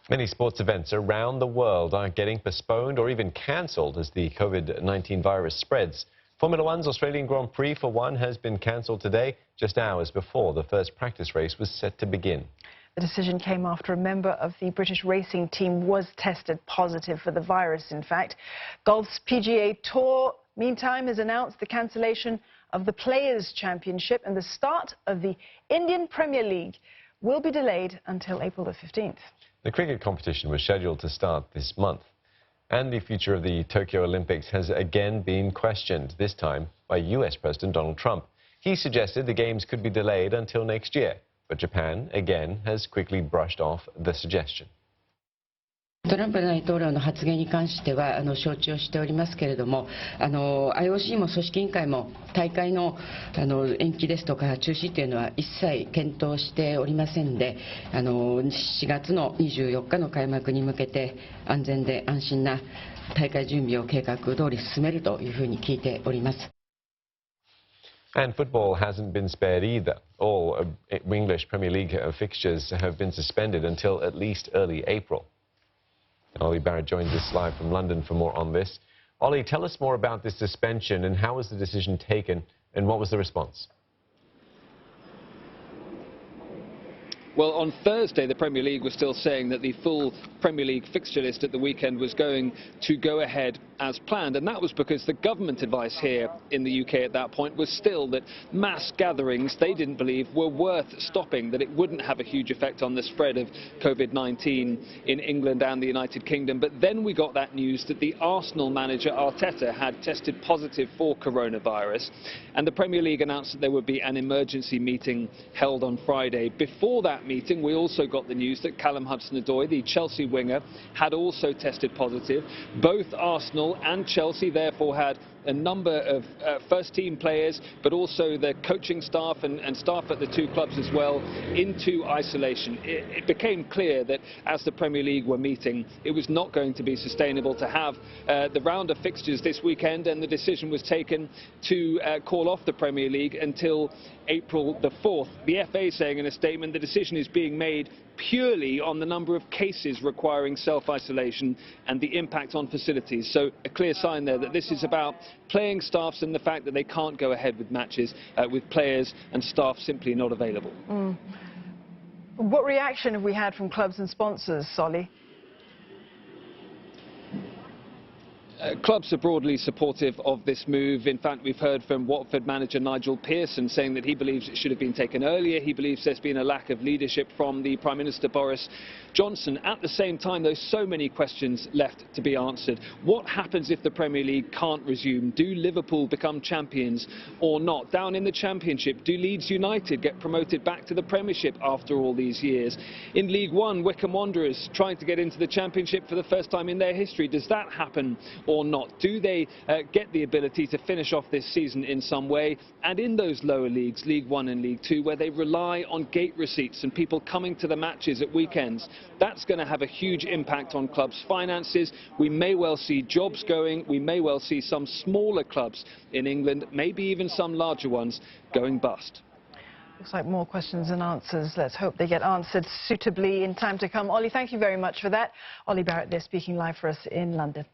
Many sports events around the world are getting postponed or even cancelled as the COVID-19 virus spreads. Formula One's Australian Grand Prix, for one, has been cancelled today, just hours before the first practice race was set to begin. The decision came after a member of the British racing team was tested positive for the virus, in fact. Golf's PGA Tour, meantime, has announced the cancellation of the Players' Championship, and the start of the Indian Premier League will be delayed until April the 15th. The cricket competition was scheduled to start this month. And the future of the Tokyo Olympics has again been questioned, this time by US President Donald Trump. He suggested the Games could be delayed until next year, but Japan, again, has quickly brushed off the suggestion. トランプ大統領の発言に関しては承知をしておりますけれども、IOC も組織委員会も大会の延期ですとか中止というのは一切検討しておりませんで、4月の24日の開幕に向けて安全で安心な大会準備を計画通り進めるというふうに聞いております。 And football hasn't been spared either. All English Premier League fixtures have been suspended until at least early April. Ollie Barrett joins us live from London for more on this. Ollie, tell us more about this suspension and how was the decision taken and what was the response? Well, on Thursday, the Premier League was still saying that the full Premier League fixture list at the weekend was going to go ahead as planned. And that was because the government advice here in the UK at that point was still that mass gatherings they didn't believe were worth stopping, that it wouldn't have a huge effect on the spread of COVID-19 in England and the United Kingdom. But then we got that news that the Arsenal manager Arteta had tested positive for coronavirus. And the Premier League announced that there would be an emergency meeting held on Friday. Before that meeting, we also got the news that Callum Hudson-Odoi, the Chelsea winger, had also tested positive. Both Arsenal and Chelsea therefore had a number of first-team players, but also the coaching staff and staff at the two clubs as well, into isolation. It became clear that as the Premier League were meeting, it was not going to be sustainable to have the round of fixtures this weekend, and the decision was taken to call off the Premier League until April the 4th. The FA saying in a statement the decision is being made purely on the number of cases requiring self-isolation and the impact on facilities. So a clear sign there that this is about playing staffs and the fact that they can't go ahead with matches with players and staff simply not available. What reaction have we had from clubs and sponsors, Solly? Clubs are broadly supportive of this move. In fact, we've heard from Watford manager Nigel Pearson saying that he believes it should have been taken earlier. He believes there's been a lack of leadership from the Prime Minister Boris Johnson. At the same time, there's so many questions left to be answered. What happens if the Premier League can't resume? Do Liverpool become champions or not? Down in the Championship, do Leeds United get promoted back to the Premiership after all these years? In League One, Wycombe Wanderers trying to get into the Championship for the first time in their history. Does that happen or not? Do they get the ability to finish off this season in some way? And in those lower leagues, League One and League Two, where they rely on gate receipts and people coming to the matches at weekends, that's going to have a huge impact on clubs' finances. We may well see jobs going. We may well see some smaller clubs in England, maybe even some larger ones, going bust. Looks like more questions than answers. Let's hope they get answered suitably in time to come. Ollie, thank you very much for that. Ollie Barrett there speaking live for us in London.